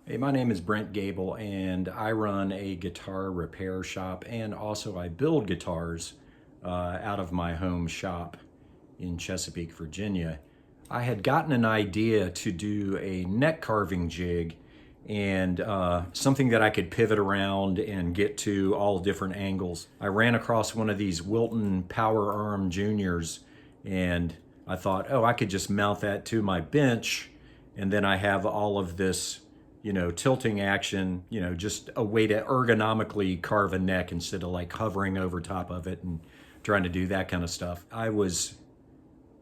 Hey, my name is Brent Gable, and I run a guitar repair shop, and also I build guitars out of my home shop in Chesapeake, Virginia. I had gotten an idea to do a neck carving jig and something that I could pivot around and get to all different angles. I ran across one of these Wilton Power Arm Juniors, and I thought, oh, I could just mount that to my bench, and then I have all of this tilting action, just a way to ergonomically carve a neck instead of like hovering over top of it and trying to do that kind of stuff. I was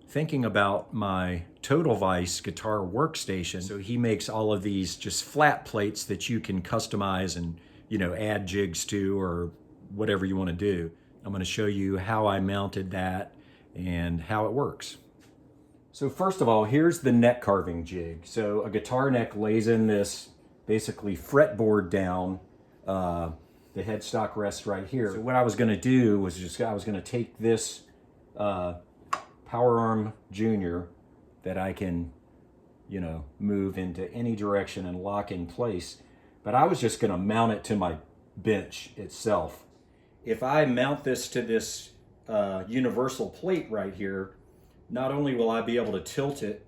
thinking about my TotalVice guitar workstation. So he makes all of these just flat plates that you can customize and, add jigs to or whatever you want to do. I'm going to show you how I mounted that and how it works. So first of all, here's the neck carving jig. So a guitar neck lays in this basically fretboard down. The headstock rests right here. So what I was going to do was I was going to take this Power Arm Junior that I can, move into any direction and lock in place. But I was just going to mount it to my bench itself. If I mount this to this universal plate right here, not only will I be able to tilt it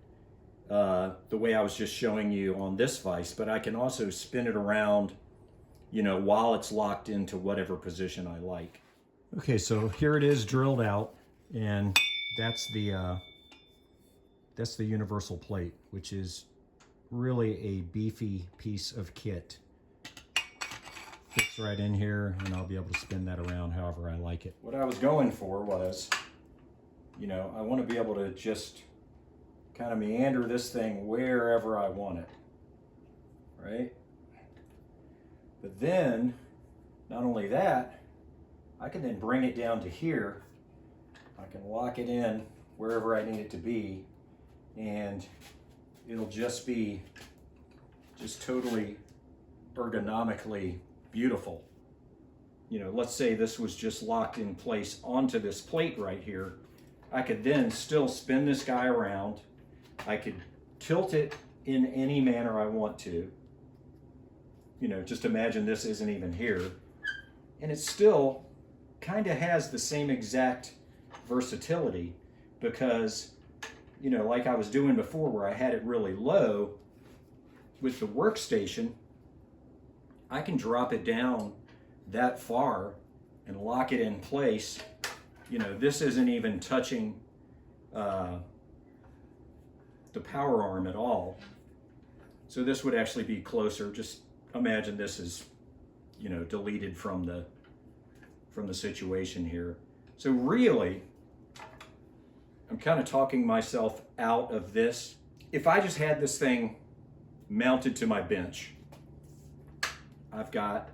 the way I was just showing you on this vise, but I can also spin it around, while it's locked into whatever position I like. Okay, so here it is drilled out, and that's the universal plate, which is really a beefy piece of kit. Fits right in here, and I'll be able to spin that around however I like it. What I was going for was, I want to be able to just kind of meander this thing wherever I want it, right? But then, not only that, I can then bring it down to here. I can lock it in wherever I need it to be, and it'll just be totally ergonomically beautiful. Let's say this was just locked in place onto this plate right here. I could then still spin this guy around. I could tilt it in any manner I want to. Just imagine this isn't even here. And it still kind of has the same exact versatility because, like I was doing before where I had it really low, with the workstation, I can drop it down that far and lock it in place. This isn't even touching the power arm at all. So this would actually be closer. Just imagine this is, deleted from the situation here. So really, I'm kind of talking myself out of this. If I just had this thing mounted to my bench, I've got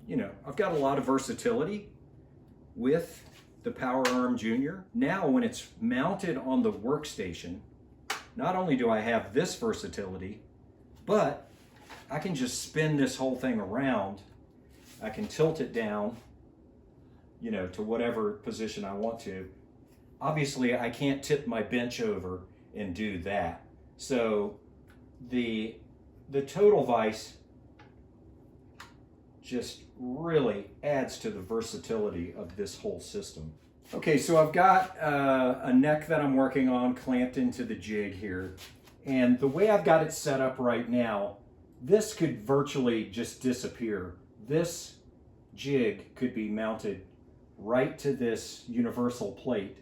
a lot of versatility with the Power Arm Junior. Now when it's mounted on the workstation, not only do I have this versatility, but I can just spin this whole thing around. I can tilt it down, to whatever position I want to. Obviously, I can't tip my bench over and do that. So the TotalVice just really adds to the versatility of this whole system. Okay, so I've got a neck that I'm working on clamped into the jig here. And the way I've got it set up right now, this could virtually just disappear. This jig could be mounted right to this universal plate,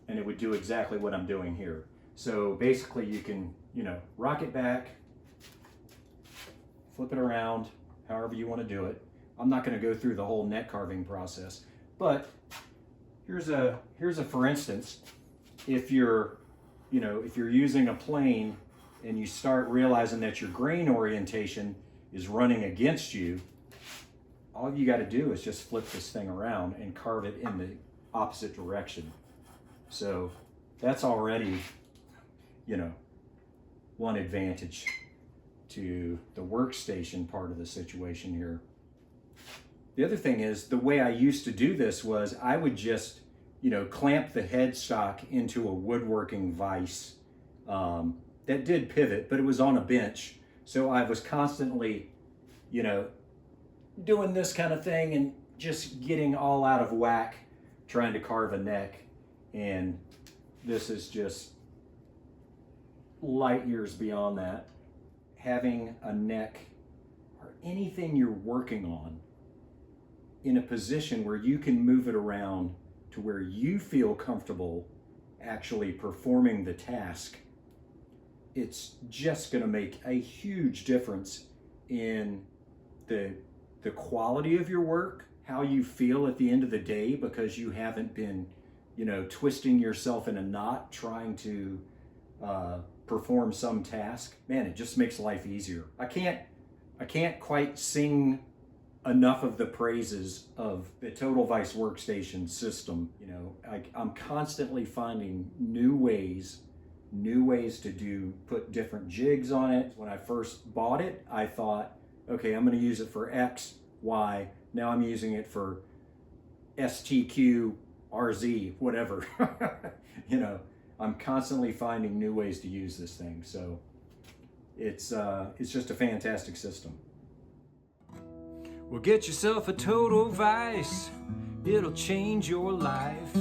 and it would do exactly what I'm doing here. So basically you can, rock it back, flip it around, however you want to do it. I'm not going to go through the whole neck carving process, but here's a for instance. If you're using a plane and you start realizing that your grain orientation is running against you, all you got to do is just flip this thing around and carve it in the opposite direction. So that's already, one advantage to the workstation part of the situation here. The other thing is, the way I used to do this was I would just, clamp the headstock into a woodworking vise, that did pivot, but it was on a bench. So I was constantly, you know, doing this kind of thing and just getting all out of whack trying to carve a neck. And this is just light years beyond that. Having a neck or anything you're working on in a position where you can move it around to where you feel comfortable actually performing the task, it's just going to make a huge difference in the quality of your work, how you feel at the end of the day, because you haven't been, you know, twisting yourself in a knot trying to perform some task. Man, it just makes life easier. I can't quite sing enough of the praises of the TotalVice workstation system. You know, I'm constantly finding new ways to put different jigs on it. When I first bought it, I thought, okay, I'm going to use it for X, Y. Now I'm using it for STQ, RZ, whatever. You know, I'm constantly finding new ways to use this thing. So it's just a fantastic system. Well, get yourself a TotalVice. It'll change your life.